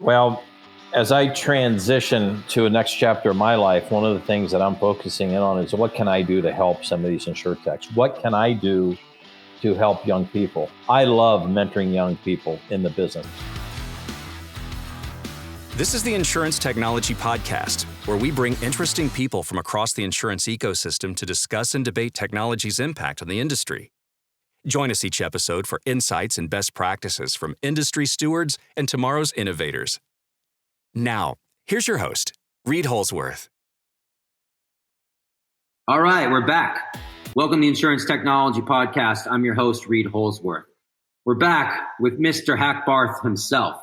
Well, as I transition to a next chapter of my life, one of the things that I'm focusing in on is what can I do to help some of these insurtechs? What can I do to help young people? I love mentoring young people in the business. This is the Insurance Technology Podcast, where we bring interesting people from across the insurance ecosystem to discuss and debate technology's impact on the industry. Join us each episode for insights and best practices from industry stewards and tomorrow's innovators. Now, here's your host, Reid Holsworth. All right, we're back. Welcome to the Insurance Technology Podcast. I'm your host, Reid Holsworth. We're back with Mr. Hackbarth himself.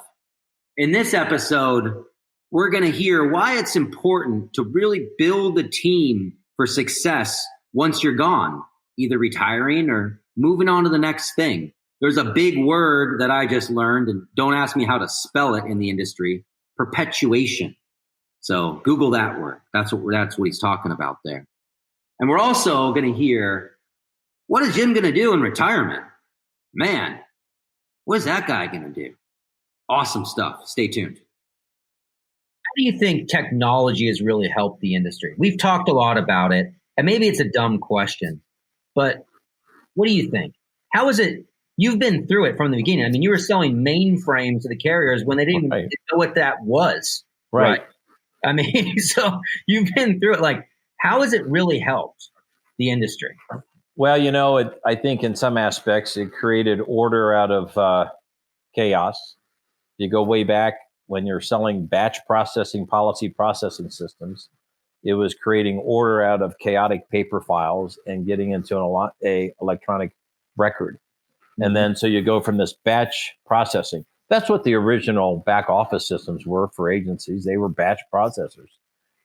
In this episode, we're going to hear why it's important to really build a team for success once you're gone, either retiring or moving on to the next thing. There's a big word that I just learned, and don't ask me how to spell it in the industry, perpetuation. So Google that word. That's what he's talking about there. And we're also going to hear, what is Jim going to do in retirement? Man, what is that guy going to do? Awesome stuff. Stay tuned. How do you think technology has really helped the industry? We've talked a lot about it, and maybe it's a dumb question, but what do you think? How is it? You've been through it from the beginning. I mean, you were selling mainframes to the carriers when they didn't even know what that was. Right. I mean, so you've been through it. Like, how has it really helped the industry? Well, I think in some aspects it created order out of chaos. You go way back when you're selling batch processing, policy processing systems. It was creating order out of chaotic paper files and getting into a electronic record. And then so you go from this batch processing. That's what the original back office systems were for agencies. They were batch processors.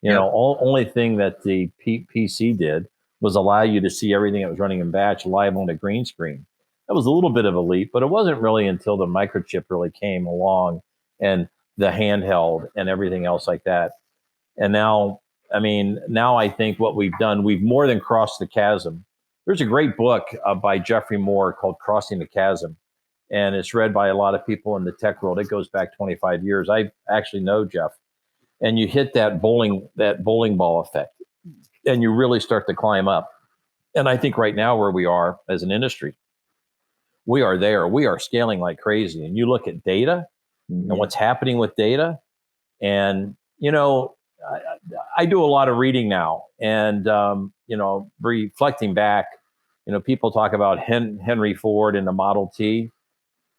Only thing that the PC did was allow you to see everything that was running in batch live on a green screen. That was a little bit of a leap, but it wasn't really until the microchip really came along and the handheld and everything else like that. And now I think what we've done, we've more than crossed the chasm. There's a great book by Jeffrey Moore called Crossing the Chasm, and it's read by a lot of people in the tech world. It goes back 25 years. I actually know Jeff. And you hit that bowling ball effect, and you really start to climb up. And I think right now where we are as an industry, we are there. We are scaling like crazy. And you look at data and what's happening with data, and I do a lot of reading now, and reflecting back, people talk about Henry Ford and the Model T.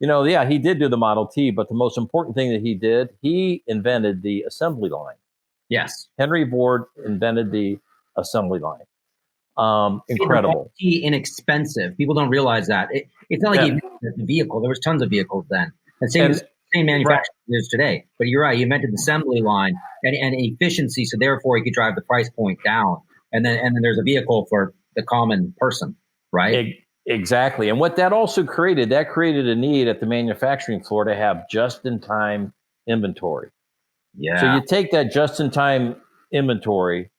He did do the Model T, but the most important thing that he did, he invented the assembly line. Yes, Henry Ford invented the assembly line. Incredible. Inexpensive. People don't realize that. It's not like he invented the vehicle. There was tons of vehicles then. And same manufacturing is today. But you're right. He invented the assembly line and efficiency, so therefore he could drive the price point down. And then there's a vehicle for the common person, right? Exactly. And what that also created a need at the manufacturing floor to have just-in-time inventory. Yeah. So you take that just-in-time inventory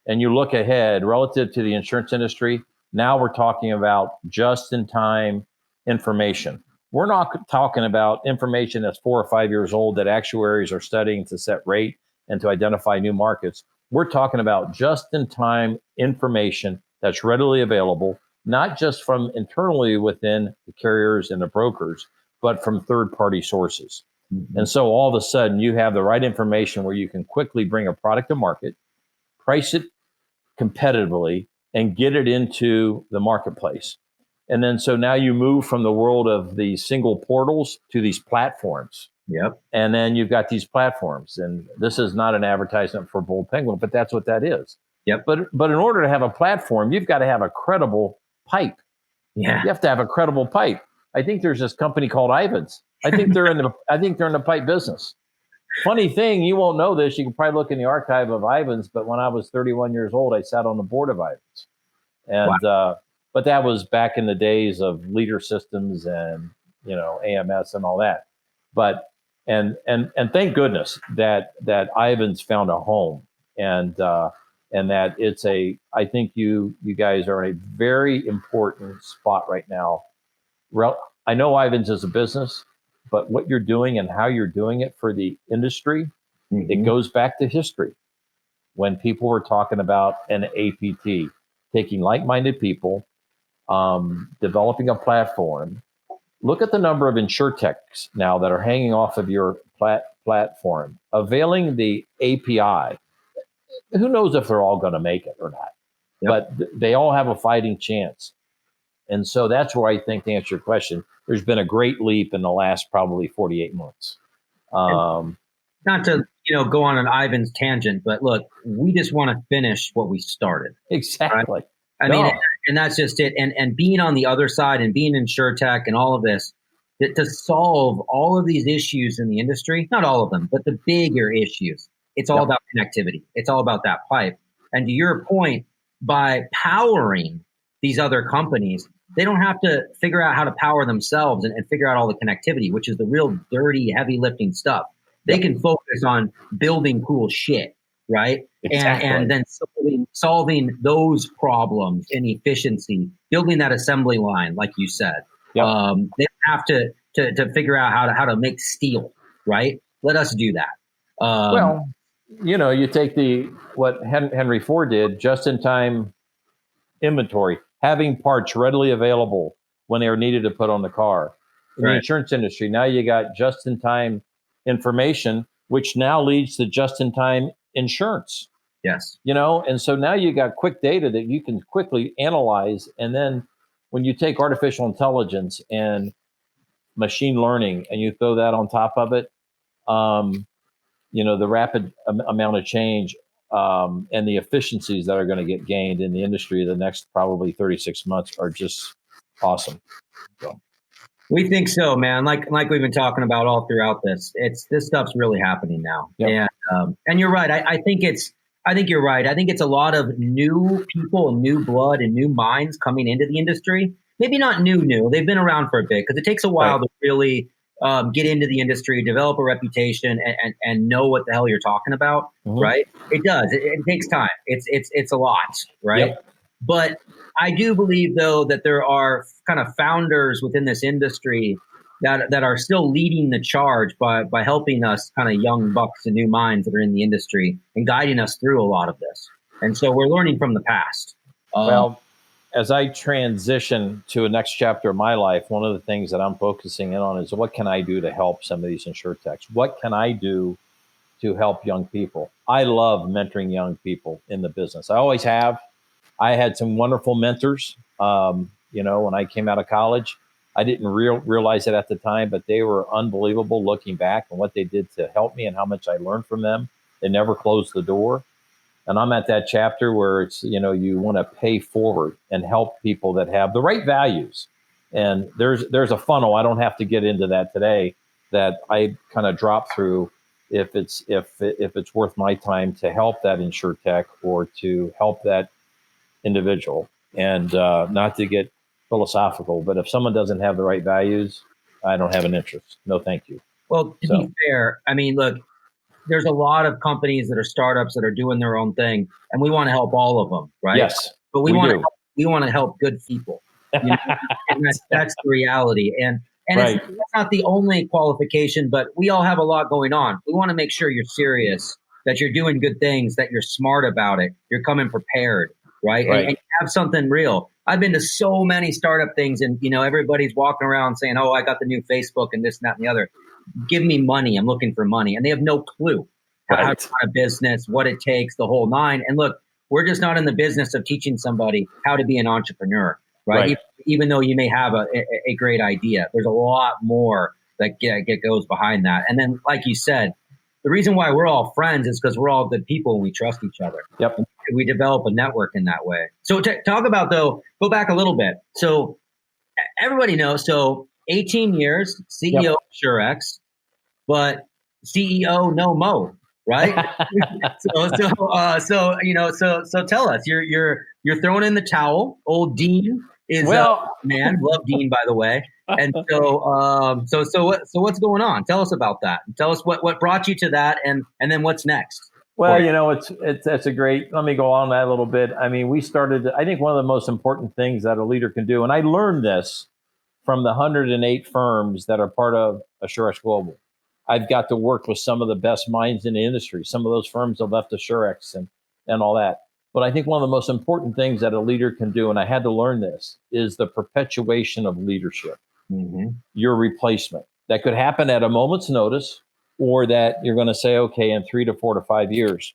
and you look ahead relative to the insurance industry. Now we're talking about just-in-time information. We're not talking about information that's 4 or 5 years old that actuaries are studying to set rate and to identify new markets. We're talking about just-in-time information that's readily available, not just from internally within the carriers and the brokers, but from third-party sources. And so all of a sudden you have the right information where you can quickly bring a product to market, price it competitively, and get it into the marketplace. And then so now you move from the world of the single portals to these platforms. Yep. And then you've got these platforms. And this is not an advertisement for Bold Penguin, but that's what that is. Yep. But in order to have a platform, you've got to have a credible pipe. Yeah. You have to have a credible pipe. I think there's this company called Ivans. I think they're in the pipe business. Funny thing, you won't know this. You can probably look in the archive of Ivans, but when I was 31 years old, I sat on the board of Ivans. And but that was back in the days of leader systems and AMS and all that. But and thank goodness that Ivans found a home, and that it's I think you guys are in a very important spot right now. I know Ivans is a business, but what you're doing and how you're doing it for the industry, it goes back to history. When people were talking about an APT, taking like-minded people, developing a platform. Look at the number of Insurtechs now that are hanging off of your platform, availing the API. Who knows if they're all going to make it or not? Yep. But they all have a fighting chance. And so that's where I think, to answer your question, there's been a great leap in the last probably 48 months. Not to go on an Ivan's tangent, but look, we just want to finish what we started. Exactly. Right? I mean, and that's just it. And being on the other side and being in Insurtech and all of this, to solve all of these issues in the industry, not all of them, but the bigger issues, it's all about connectivity. It's all about that pipe. And to your point, by powering these other companies, they don't have to figure out how to power themselves and figure out all the connectivity, which is the real dirty, heavy lifting stuff. They can focus on building cool shit, right? Exactly. And then solving those problems in efficiency, building that assembly line, like you said. Yep. They don't have to figure out how to make steel, right? Let us do that. Well, you take what Henry Ford did, just-in-time inventory, having parts readily available when they are needed to put on the car. In the insurance industry, now you got just-in-time information, which now leads to just-in-time insurance. Yes. And so now you got quick data that you can quickly analyze. And then when you take artificial intelligence and machine learning and you throw that on top of it, the rapid amount of change and the efficiencies that are going to get gained in the industry the next probably 36 months are just awesome. So. We think so, man. Like we've been talking about all throughout this. This stuff's really happening now. Yep. And you're right. I think you're right. I think it's a lot of new people and new blood and new minds coming into the industry. Maybe not new. They've been around for a bit because it takes a while to really get into the industry, develop a reputation, and know what the hell you're talking about. Mm-hmm. Right? It does. It takes time. It's a lot. Right? Yep. But I do believe, though, that there are kind of founders within this industry that are still leading the charge by helping us kind of young bucks and new minds that are in the industry and guiding us through a lot of this. And so we're learning from the past. Well, as I transition to a next chapter of my life, one of the things that I'm focusing in on is what can I do to help some of these Insurtechs? What can I do to help young people? I love mentoring young people in the business. I always have. I had some wonderful mentors, when I came out of college. I didn't realize it at the time, but they were unbelievable looking back and what they did to help me and how much I learned from them. They never closed the door. And I'm at that chapter where it's, you want to pay forward and help people that have the right values. And there's a funnel. I don't have to get into that today that I kind of drop through if it's worth my time to help that Insurtech or to help that individual. And not to get philosophical, but if someone doesn't have the right values, I don't have an interest. No, thank you. Well, to be fair, I mean, look, there's a lot of companies that are startups that are doing their own thing, and we want to help all of them, right? Yes, but we want to help good people. And that's the reality. And that's not the only qualification, but we all have a lot going on. We want to make sure you're serious, that you're doing good things, that you're smart about it, you're coming prepared, right? And you have something real. I've been to so many startup things, and everybody's walking around saying, "Oh, I got the new Facebook and this and that and the other." Give me money. I'm looking for money, and they have no clue how to run a business, what it takes, the whole nine. And look, we're just not in the business of teaching somebody how to be an entrepreneur, right? Even though you may have a great idea, there's a lot more that goes behind that. And then, like you said, the reason why we're all friends is because we're all good people and we trust each other. Yep. And we develop a network in that way. So talk about, though, go back a little bit. So everybody knows, 18 years, CEO of Assurex, but CEO no mo, right? So tell us, you're throwing in the towel. Old Dean is man, love Dean, by the way. And so what's going on? Tell us about that. Tell us what brought you to that, and then what's next. Well, that's a great. Let me go on that a little bit. I mean, we started. I think one of the most important things that a leader can do, and I learned this from the 108 firms that are part of Assurex Global. I've got to work with some of the best minds in the industry. Some of those firms have left Assurex and all that. But I think one of the most important things that a leader can do, and I had to learn this, is the perpetuation of leadership. Mm-hmm. Your replacement. That could happen at a moment's notice, or that you're going to say, okay, in 3 to 4 to 5 years.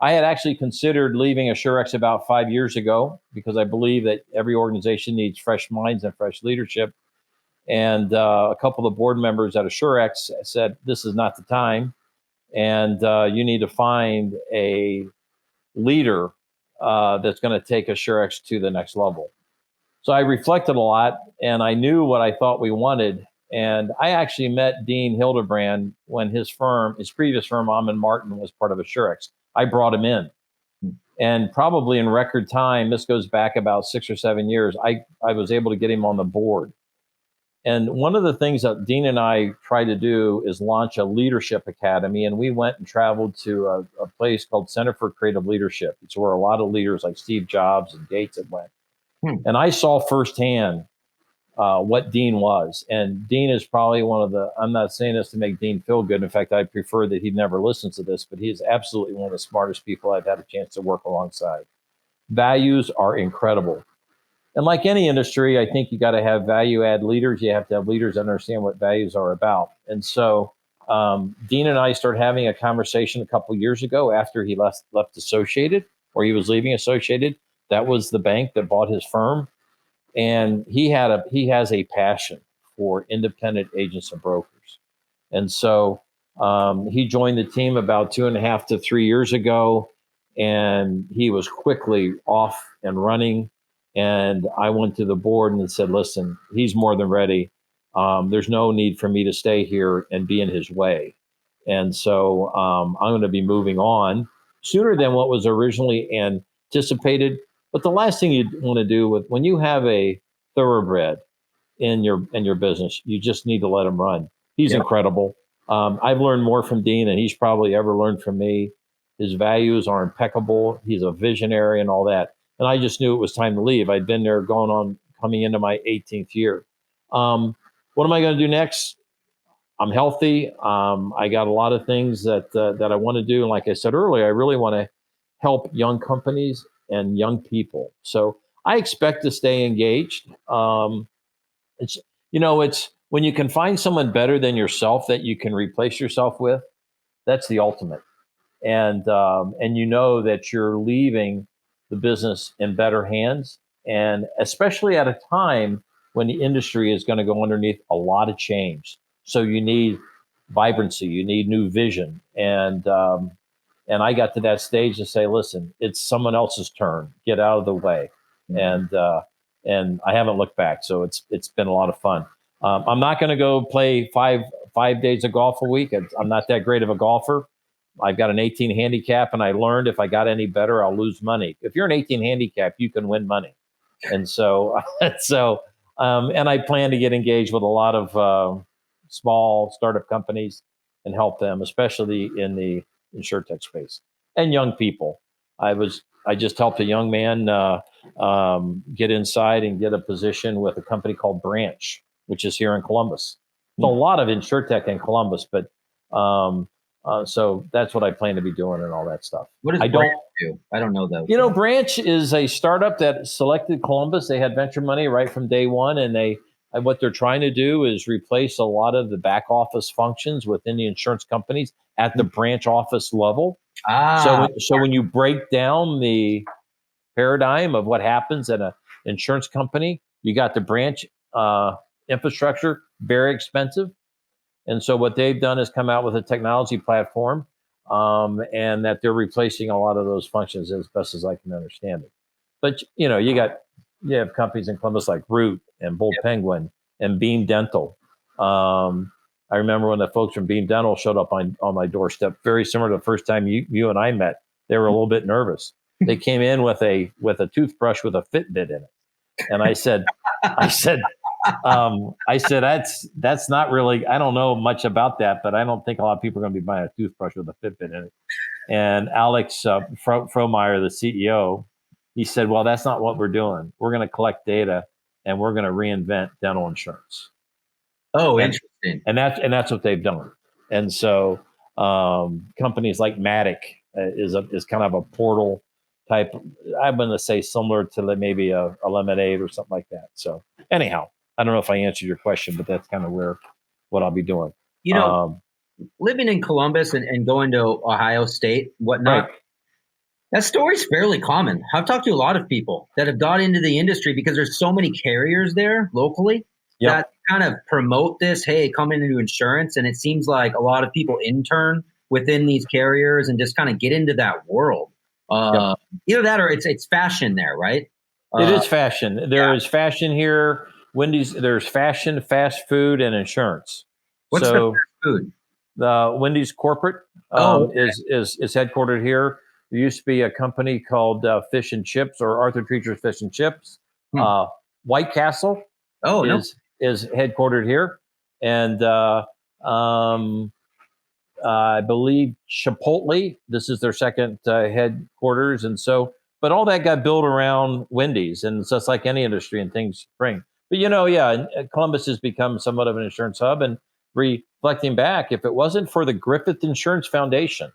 I had actually considered leaving Assurex about 5 years ago because I believe that every organization needs fresh minds and fresh leadership. And a couple of board members at Assurex said, this is not the time. And you need to find a leader that's going to take Assurex to the next level. So I reflected a lot, and I knew what I thought we wanted. And I actually met Dean Hildebrand when his previous firm, Amon Martin, was part of Assurex. I brought him in. And probably in record time, this goes back about 6 or 7 years, I was able to get him on the board. And one of the things that Dean and I tried to do is launch a leadership academy. And we went and traveled to a place called Center for Creative Leadership. It's where a lot of leaders like Steve Jobs and Gates had went. And I saw firsthand what Dean was. And Dean is probably I'm not saying this to make Dean feel good. In fact, I prefer that he never listens to this, but he is absolutely one of the smartest people I've had a chance to work alongside. Values are incredible. And like any industry, I think you got to have value add leaders. You have to have leaders that understand what values are about. And so Dean and I started having a conversation a couple of years ago after he left Associated, or he was leaving Associated. That was the bank that bought his firm. And he has a passion for independent agents and brokers. And so he joined the team about 2.5 to 3 years ago, and he was quickly off and running. And I went to the board and said, listen, he's more than ready. There's no need for me to stay here and be in his way. And so I'm going to be moving on sooner than what was originally anticipated. But the last thing you want to do when you have a thoroughbred in your business, you just need to let him run. He's incredible. I've learned more from Dean than he's probably ever learned from me. His values are impeccable. He's a visionary and all that. And I just knew it was time to leave. I'd been there coming into my 18th year. What am I going to do next? I'm healthy. I got a lot of things that I want to do. And like I said earlier, I really want to help young companies and young people. So I expect to stay engaged. It's when you can find someone better than yourself that you can replace yourself with, that's the ultimate. And you know that you're leaving the business in better hands, and especially at a time when the industry is going to go underneath a lot of change. So you need vibrancy, you need new vision, and I got to that stage to say, listen, it's someone else's turn. Get out of the way, and I haven't looked back. So it's been a lot of fun. I'm not going to go play five days of golf a week. I'm not that great of a golfer. I've got an 18 handicap, and I learned if I got any better, I'll lose money. If you're an 18 handicap, you can win money. And so, and I plan to get engaged with a lot of small startup companies and help them, especially in the Insurtech space and young people. I just helped a young man get inside and get a position with a company called Branch, which is here in Columbus. So a lot of Insurtech in Columbus, but so that's what I plan to be doing and all that stuff. What does Branch do? I don't know though. Branch is a startup that selected Columbus. They had venture money right from day one, and what they're trying to do is replace a lot of the back office functions within the insurance companies at the branch office level. So when you break down the paradigm of what happens at an insurance company, you got the branch infrastructure, very expensive. And so what they've done is come out with a technology platform, and that they're replacing a lot of those functions as best as I can understand it. But you have companies in Columbus like Root and Bull Penguin and Beam Dental. I remember when the folks from Beam Dental showed up on my doorstep, very similar to the first time you and I met. They were a little bit nervous. They came in with a toothbrush with a Fitbit in it, and I said, that's not really, I don't know much about that, but I don't think a lot of people are going to be buying a toothbrush with a Fitbit in it. And Alex Frohmeyer, the CEO, he said, well, that's not what we're doing. We're going to collect data and we're going to reinvent dental insurance. Oh, and, interesting. and that's what they've done. And so companies like Matic is kind of a portal type. I'm going to say similar to maybe a Lemonade or something like that. So anyhow, I don't know if I answered your question, but that's kind of what I'll be doing. Living in Columbus and going to Ohio State, whatnot, right. That story's fairly common. I've talked to a lot of people that have got into the industry because there's so many carriers there locally that kind of promote this, hey, come into insurance. And it seems like a lot of people intern within these carriers and just kind of get into that world. Either that or it's fashion there, right? It is fashion. There is fashion here. Wendy's, there's fashion, fast food, and insurance. What's the fast food? The Wendy's corporate is headquartered here. There used to be a company called Fish and Chips, or Arthur Treacher's Fish and Chips. White Castle is headquartered here. And I believe Chipotle, this is their second headquarters. And so, but all that got built around Wendy's, and it's just like any industry and things spring. But Columbus has become somewhat of an insurance hub. And reflecting back, if it wasn't for the Griffith Insurance Foundation,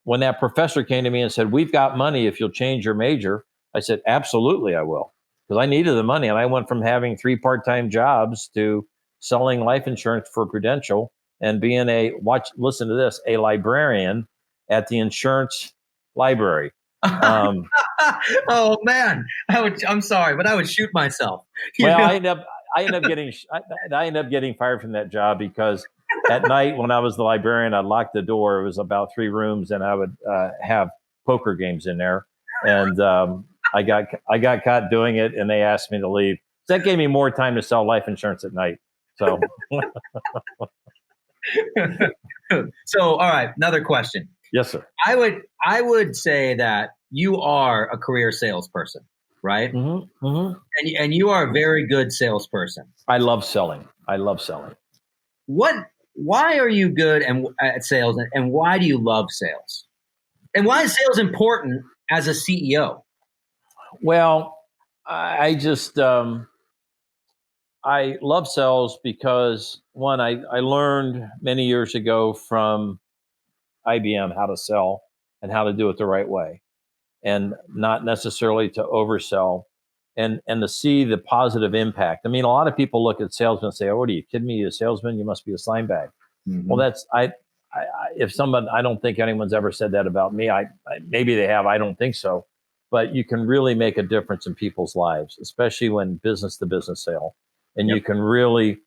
when that professor came to me and said, "We've got money if you'll change your major," I said, "Absolutely, I will," because I needed the money. And I went from having 3 part-time jobs to selling life insurance for Prudential and being listen to this, a librarian at the insurance library. Oh man, I'm sorry, but I would shoot myself. I ended up getting fired from that job because at night when I was the librarian, I'd lock the door. It was about 3 rooms, and I would have poker games in there. And I got caught doing it, and they asked me to leave. So that gave me more time to sell life insurance at night. So, all right, another question. Yes, sir. I would say that you are a career salesperson, right? Mm-hmm, mm-hmm. And you are a very good salesperson. I love selling. Why are you good at sales, and why do you love sales? And why is sales important as a CEO? Well, I just I love sales because, one, I learned many years ago from IBM how to sell and how to do it the right way, and not necessarily to oversell, and to see the positive impact. I mean, a lot of people look at salesmen and say, "Oh, what are you kidding me? You're a salesman? You must be a slime bag." Mm-hmm. Well, I don't think anyone's ever said that about me. Maybe they have. I don't think so. But you can really make a difference in people's lives, especially when business to business sale. And you can really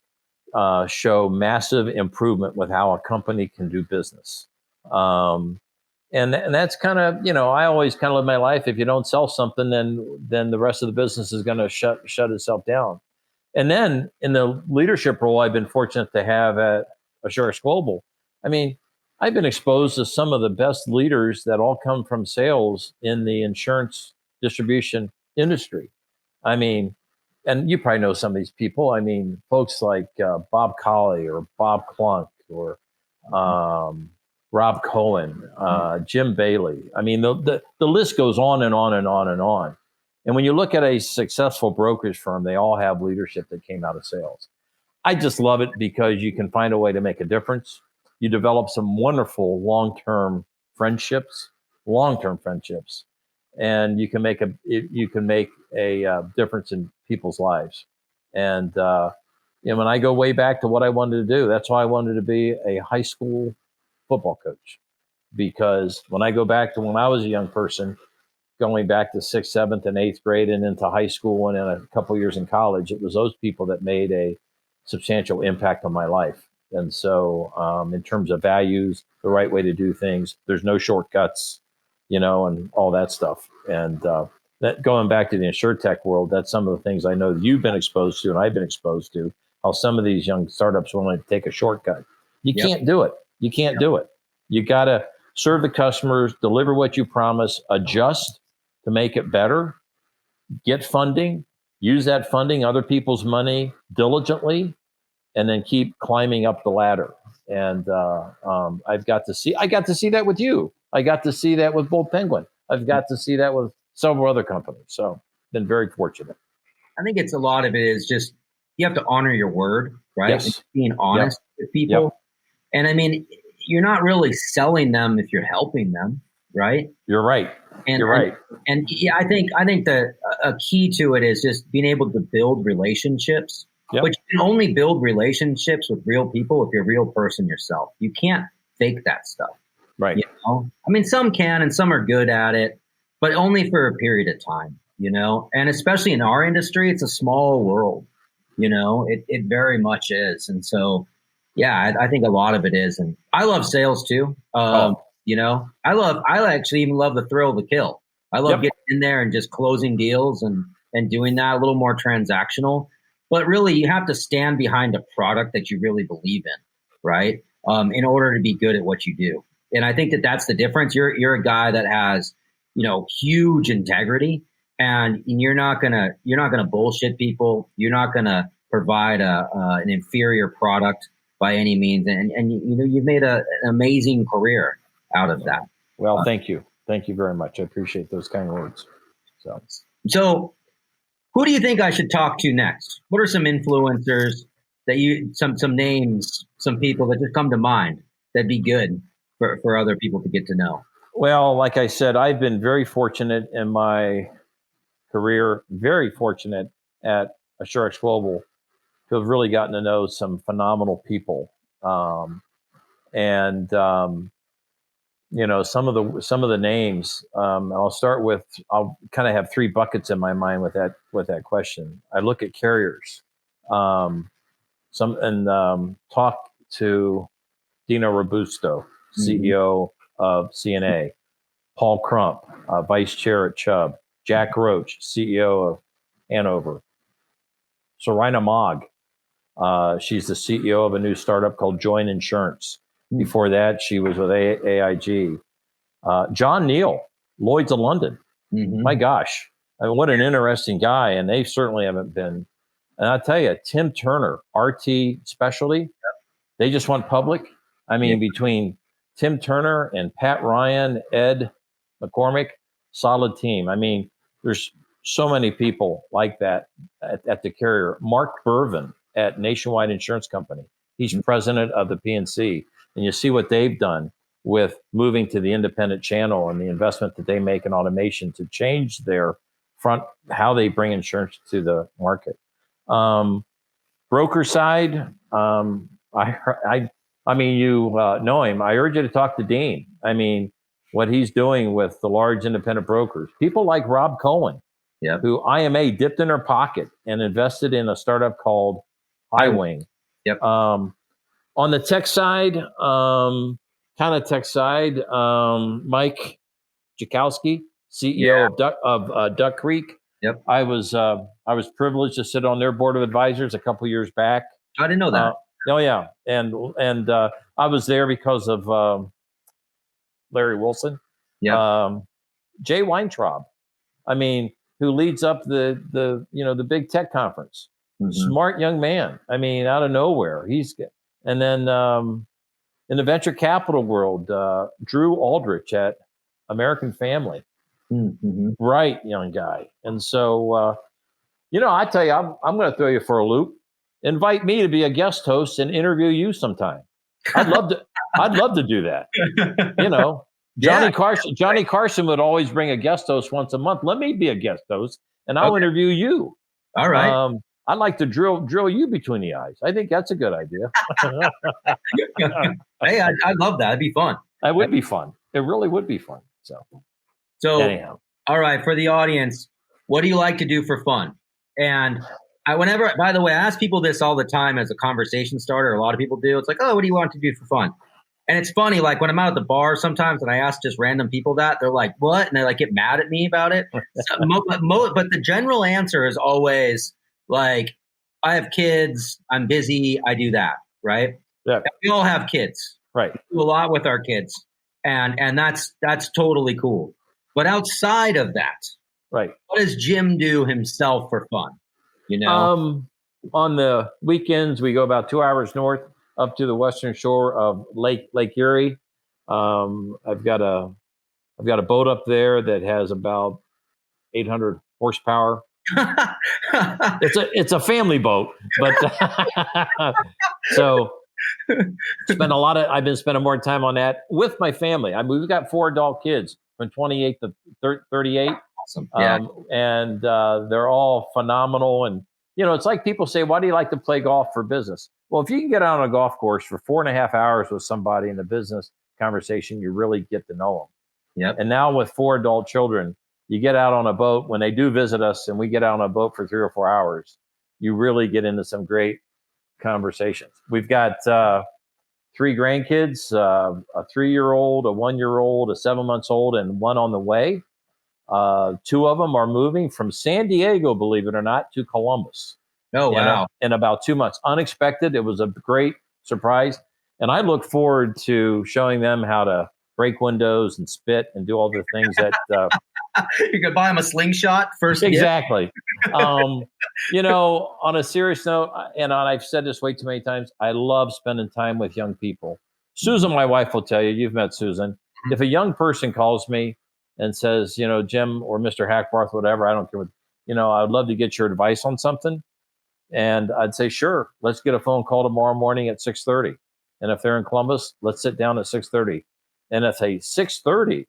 show massive improvement with how a company can do business. And that's kind of, I always kind of live my life. If you don't sell something, then the rest of the business is going to shut itself down. And then in the leadership role I've been fortunate to have at Assurex Global, I mean, I've been exposed to some of the best leaders that all come from sales in the insurance distribution industry. I mean, and you probably know some of these people. I mean, folks like Bob Colley or Bob Clunk or Rob Cohen, Jim Bailey. I mean, the list goes on and on and on and on. And when you look at a successful brokerage firm, they all have leadership that came out of sales. I just love it because you can find a way to make a difference. You develop some wonderful long-term friendships, and you can make a difference in people's lives. And when I go way back to what I wanted to do, that's why I wanted to be a high school football coach. Because when I go back to when I was a young person, going back to 6th, 7th, and 8th grade and into high school and in a couple of years in college, it was those people that made a substantial impact on my life. And so in terms of values, the right way to do things, there's no shortcuts, and all that stuff. And that going back to the Insurtech world, that's some of the things I know that you've been exposed to and I've been exposed to, how some of these young startups want to take a shortcut. You can't do it. You can't do it. You got to serve the customers, deliver what you promise, adjust to make it better, get funding, use that funding, other people's money diligently, and then keep climbing up the ladder. And I got to see that with you. I got to see that with Bold Penguin. I've got to see that with several other companies. So been very fortunate. I think a lot of it is just you have to honor your word, right? Yes. And being honest with people. Yep. And I mean, you're not really selling them if you're helping them, right? You're right. You're right. And yeah, I think that a key to it is just being able to build relationships. Yep. But you can only build relationships with real people if you're a real person yourself. You can't fake that stuff. Right. You know? I mean, some can and some are good at it, but only for a period of time, you know? And especially in our industry, it's a small world, you know? It very much is. And so, yeah, I think a lot of it is. And I love sales too. You know, I actually even love the thrill of the kill. I love getting in there and just closing deals and doing that a little more transactional. But really, you have to stand behind a product that you really believe in, right? In order to be good at what you do. And I think that that's the difference. You're a guy that has, you know, huge integrity, and you're not gonna bullshit people. You're not gonna provide an inferior product by any means. And you know, you've made an amazing career out of that. Well, thank you. Thank you very much. I appreciate those kind words. So who do you think I should talk to next? What are some influencers that some names, some people that just come to mind that'd be good for other people to get to know? Well, like I said, I've been very fortunate in my career, very fortunate at Assurex Global to have really gotten to know some phenomenal people. You know, some of the names. I'll kind of have three buckets in my mind with that question. I look at carriers, talk to Dino Robusto, CEO of CNA, Paul Crump, Vice Chair at Chubb, Jack Roach, CEO of Hanover, Sarina Mogg. She's the CEO of a new startup called Join Insurance. Before that, she was with AIG. John Neal, Lloyd's of London. My gosh, I mean, what an interesting guy. And they certainly haven't been. And I'll tell you, Tim Turner, RT Specialty, they just went public. I mean, between Tim Turner and Pat Ryan, Ed McCormick, solid team. I mean, there's so many people like that at the carrier. Mark Burvin at Nationwide Insurance Company. He's president of the PNC. And you see what they've done with moving to the independent channel and the investment that they make in automation to change their how they bring insurance to the market. Broker side, I mean, you know him. I urge you to talk to Dean. I mean, what he's doing with the large independent brokers. People like Rob Cohen, who IMA dipped in their pocket and invested in a startup called Highwing. On the tech side, Mike Jakowski, CEO of Duck Creek. I was privileged to sit on their board of advisors a couple years back. I didn't know that. And I was there because of Larry Wilson. Jay Weintraub, I mean, who leads up the big tech conference. Smart young man. I mean, out of nowhere, and then in the venture capital world, Drew Aldrich at American Family, bright young guy. And so, I tell you, I'm going to throw you for a loop. Invite me to be a guest host and interview you sometime. I'd love to do that. Johnny Carson would always bring a guest host once a month. Let me be a guest host, and I'll interview you. All right. I'd like to drill you between the eyes. I think that's a good idea. Hey, I'd love that. It'd be fun. That would be fun. It really would be fun. So anyhow. All right, for the audience, what do you like to do for fun? And by the way, I ask people this all the time as a conversation starter. A lot of people do. It's like, oh, what do you want to do for fun? And it's funny, like when I'm out at the bar sometimes and I ask just random people that, they're like, what? And they like get mad at me about it. But the general answer is always like, I have kids, I'm busy, I do that, right? Yeah. We all have kids. Right. We do a lot with our kids. And that's totally cool. But outside of that, right, what does Jim do himself for fun? On the weekends, we go about 2 hours north up to the western shore of Lake Erie. I've got a boat up there that has about 800 horsepower. It's a family boat, but so I've been spending more time on that with my family. I mean, we've got 4 adult kids from 28 to 38. Awesome. Yeah. And they're all phenomenal. And, it's like people say, why do you like to play golf for business? Well, if you can get out on a golf course for 4.5 hours with somebody in a business conversation, you really get to know them. Yep. And now with 4 adult children, you get out on a boat when they do visit us and we get out on a boat for 3 or 4 hours, you really get into some great conversations. We've got 3 grandkids, a 3-year-old, a 1-year-old, a 7 months old, and 1 on the way. 2 of them are moving from San Diego, believe it or not, to Columbus. Oh, wow. In about 2 months. Unexpected. It was a great surprise. And I look forward to showing them how to break windows and spit and do all the things that you could buy them a slingshot first. Exactly. On a serious note, and I've said this way too many times, I love spending time with young people. Susan, my wife, will tell you, you've met Susan. If a young person calls me and says, Jim or Mr. Hackbarth, whatever, I don't care what, I'd love to get your advice on something. And I'd say, sure, let's get a phone call tomorrow morning at 6:30. And if they're in Columbus, let's sit down at 6:30. And if they 6:30,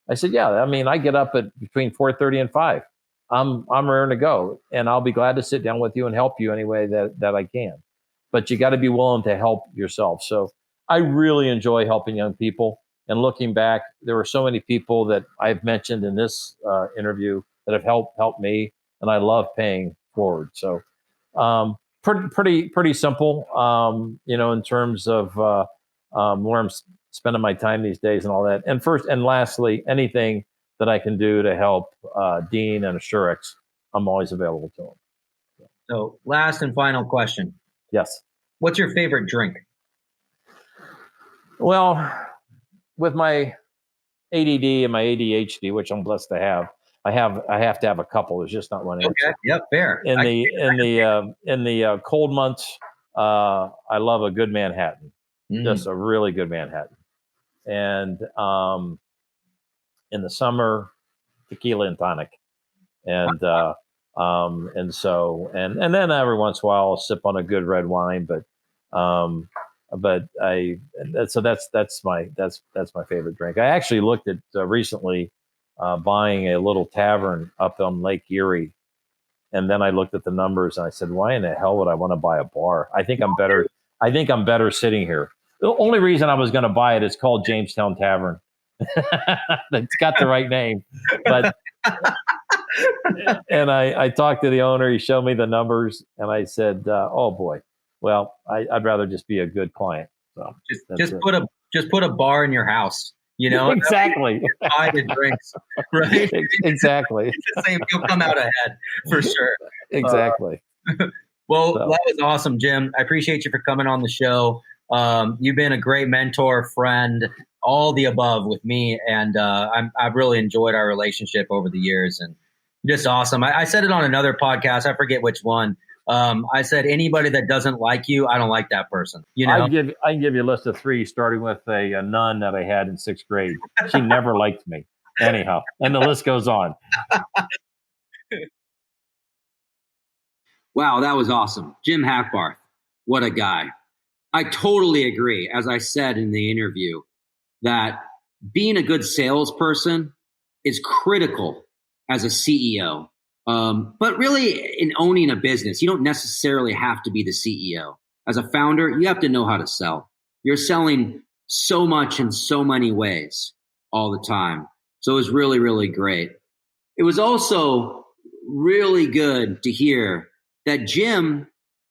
I said, yeah, I mean, I get up at between 4:30 and 5. I'm raring to go, and I'll be glad to sit down with you and help you any way that I can. But you got to be willing to help yourself. So I really enjoy helping young people. And looking back, there were so many people that I've mentioned in this interview that have helped me, and I love paying forward. So pretty simple, in terms of where I'm spending my time these days and all that. And first and lastly, anything that I can do to help Dean and Assurex, I'm always available to them. So last and final question. Yes. What's your favorite drink? Well, with my ADD and my ADHD, which I'm blessed to have, I have to have a couple. There's just not one answer. Okay. Yep. Fair. In the cold months, I love a good Manhattan, just a really good Manhattan. And in the summer, tequila and tonic, and then every once in a while I'll sip on a good red wine. But that's my favorite drink. I actually looked at recently buying a little tavern up on Lake Erie, and then I looked at the numbers and I said, why in the hell would I want to buy a bar? I think I'm better sitting here. The only reason I was going to buy it is called Jamestown Tavern. It's got the right name, but and I talked to the owner. He showed me the numbers, and I said, "Oh boy, well, I'd rather just be a good client." So just put a bar in your house, exactly. Buy the drinks, right? Exactly. It's the same. You'll come out ahead for sure. Exactly. Well, that was awesome, Jim. I appreciate you for coming on the show. You've been a great mentor, friend, all the above with me. And I've really enjoyed our relationship over the years, and just awesome. I said it on another podcast. I forget which one. I said, anybody that doesn't like you, I don't like that person. I can give you a list of 3, starting with a nun that I had in 6th grade. She never liked me anyhow. And the list goes on. Wow, that was awesome. Jim Hackbarth, what a guy. I totally agree, as I said in the interview, that being a good salesperson is critical as a CEO. But really, in owning a business, you don't necessarily have to be the CEO. As a founder, you have to know how to sell. You're selling so much in so many ways all the time. So it was really, really great. It was also really good to hear that Jim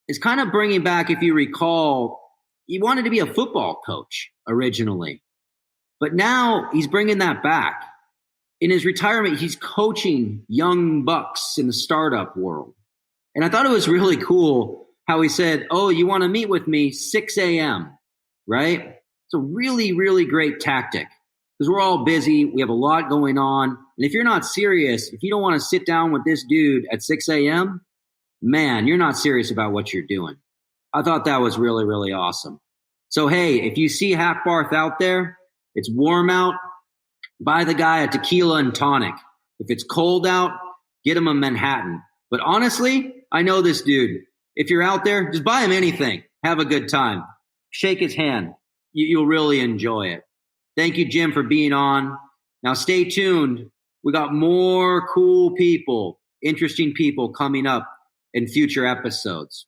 is kind of bringing back, if you recall, he wanted to be a football coach originally, but now he's bringing that back. In his retirement, he's coaching young bucks in the startup world. And I thought it was really cool how he said, oh, you want to meet with me 6 a.m., right? It's a really, really great tactic because we're all busy. We have a lot going on. And if you're not serious, if you don't want to sit down with this dude at 6 a.m., man, you're not serious about what you're doing. I thought that was really, really awesome. So, hey, if you see Hackbarth out there, it's warm out, buy the guy a tequila and tonic. If it's cold out, get him a Manhattan. But honestly, I know this dude. If you're out there, just buy him anything. Have a good time. Shake his hand. You'll really enjoy it. Thank you, Jim, for being on. Now stay tuned. We got more cool people, interesting people coming up in future episodes.